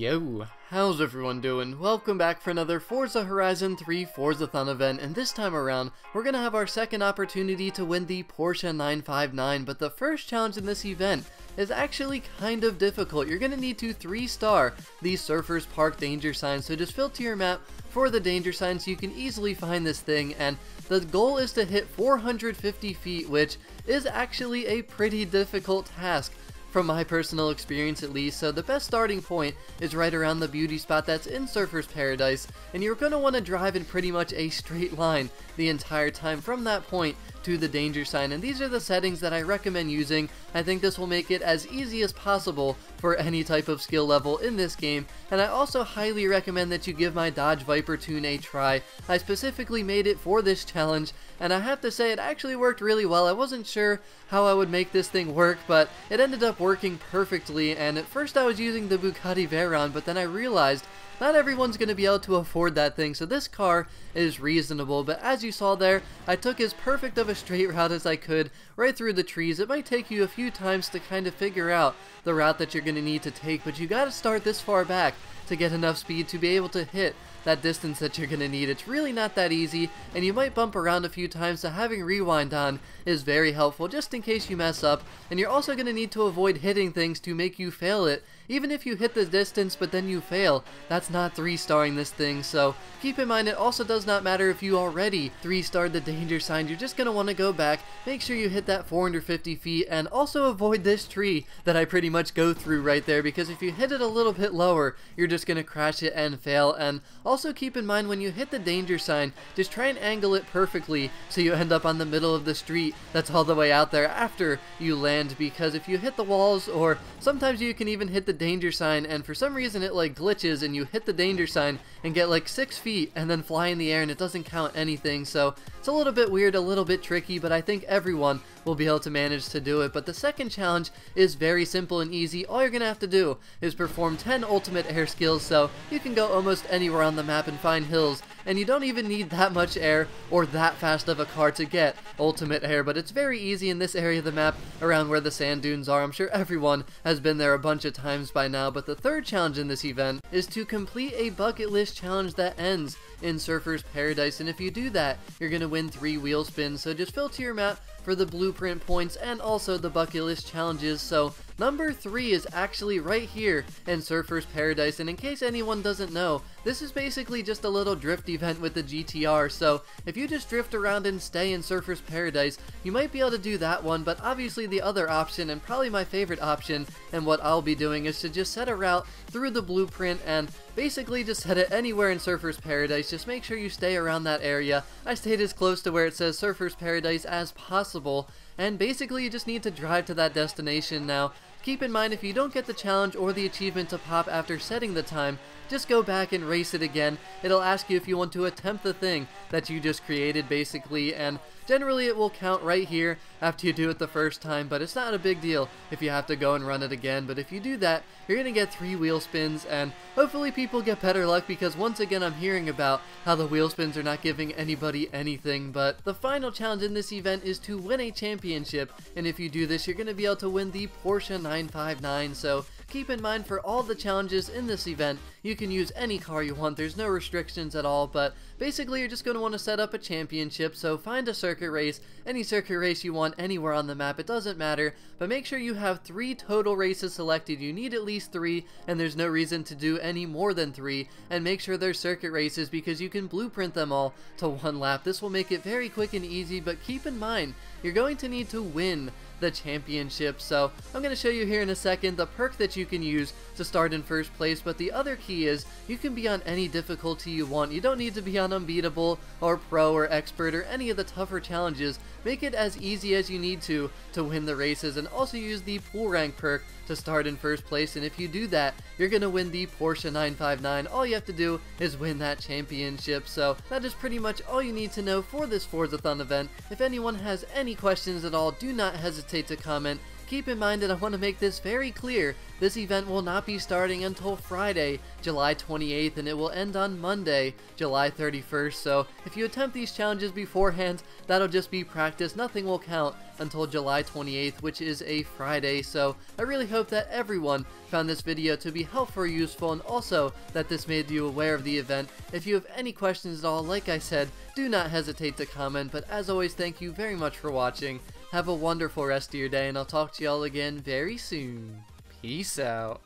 Yo, how's everyone doing? Welcome back for another Forza Horizon 3 Forzathon event, and this time around, we're gonna have our second opportunity to win the Porsche 959, but the first challenge in this event is actually kind of difficult. You're gonna need to 3-star the Surfers Park danger sign, so just filter your map for the danger sign so you can easily find this thing, and the goal is to hit 450 feet, which is actually a pretty difficult task, from my personal experience at least. So the best starting point is right around the beauty spot that's in Surfer's Paradise, and you're going to want to drive in pretty much a straight line the entire time from that point to the danger sign, and these are the settings that I recommend using. I think this will make it as easy as possible for any type of skill level in this game, and I also highly recommend that you give my Dodge Viper tune a try. I specifically made it for this challenge, and I have to say it actually worked really well. I wasn't sure how I would make this thing work, but it ended up working perfectly, and at first I was using the Bugatti Veyron, but then I realized not everyone's going to be able to afford that thing, so this car is reasonable. But as you saw there, I took as perfect of a straight route as I could right through the trees. It might take you a few times to kind of figure out the route that you're going to need to take, but you got to start this far back to get enough speed to be able to hit that distance that you're going to need. It's really not that easy, and you might bump around a few times, so having rewind on is very helpful just in case you mess up. And you're also going to need to avoid hitting things to make you fail it. Even if you hit the distance but then you fail, that's not 3-starring this thing, so keep in mind it also does not matter if you already 3-starred the danger sign. You're just going to want to go back, make sure you hit that 450 feet, and also avoid this tree that I pretty much go through right there, because if you hit it a little bit lower, you're just going to crash it and fail. And also keep in mind when you hit the danger sign, just try and angle it perfectly so you end up on the middle of the street that's all the way out there after you land, because if you hit the walls, or sometimes you can even hit the danger sign and for some reason it like glitches and you hit the danger sign and get like 6 feet and then fly in the air and it doesn't count anything. So it's a little bit weird, a little bit tricky, but I think everyone will be able to manage to do it. But the second challenge is very simple and easy. All you're gonna have to do is perform 10 ultimate air skills, so you can go almost anywhere on the map and find hills, and you don't even need that much air or that fast of a car to get ultimate air, but it's very easy in this area of the map around where the sand dunes are. I'm sure everyone has been there a bunch of times by now. But the third challenge in this event is to complete a bucket list challenge that ends in Surfer's Paradise, and if you do that, you're gonna win 3 wheel spins. So just filter your map for the blueprint points and also the bucket list challenges. So number 3 is actually right here in Surfer's Paradise, and in case anyone doesn't know, this is basically just a little drift event with the GTR. So if you just drift around and stay in Surfer's Paradise, you might be able to do that one, but obviously the other option, and probably my favorite option, and what I'll be doing, is to just set a route through the blueprint and basically just set it anywhere in Surfer's Paradise. Just make sure you stay around that area. I stayed as close to where it says Surfer's Paradise as possible, and basically you just need to drive to that destination. Now keep in mind, if you don't get the challenge or the achievement to pop after setting the time, just go back and race it again. It'll ask you if you want to attempt the thing that you just created basically, and generally it will count right here after you do it the first time, but it's not a big deal if you have to go and run it again. But if you do that, you're gonna get 3 wheel spins, and hopefully people get better luck, because once again I'm hearing about how the wheel spins are not giving anybody anything. But the final challenge in this event is to win a championship, and if you do this, you're gonna be able to win the Porsche 959. So keep in mind, for all the challenges in this event, you can use any car you want. There's no restrictions at all, but basically you're just going to want to set up a championship. So find a circuit race, any circuit race you want anywhere on the map, it doesn't matter, but make sure you have 3 total races selected. You need at least 3, and there's no reason to do any more than 3, and make sure they're circuit races because you can blueprint them all to 1 lap. This will make it very quick and easy, but keep in mind, you're going to need to win the championship. So I'm going to show you here in a second the perk that you can use to start in first place, but the other key is you can be on any difficulty you want. You don't need to be on unbeatable or pro or expert or any of the tougher challenges. Make it as easy as you need to win the races, and also use the pool rank perk to start in first place, and if you do that, you're gonna win the Porsche 959. All you have to do is win that championship. So that is pretty much all you need to know for this Forzathon event. If anyone has any questions at all, do not hesitate to comment, Keep in mind that I want to make this very clear, this event will not be starting until Friday, July 28th, and it will end on Monday, July 31st, so if you attempt these challenges beforehand, that'll just be practice, nothing will count until July 28th, which is a Friday. So I really hope that everyone found this video to be helpful or useful, and also that this made you aware of the event. If you have any questions at all, like I said, do not hesitate to comment, but as always, thank you very much for watching. Have a wonderful rest of your day, and I'll talk to y'all again very soon. Peace out.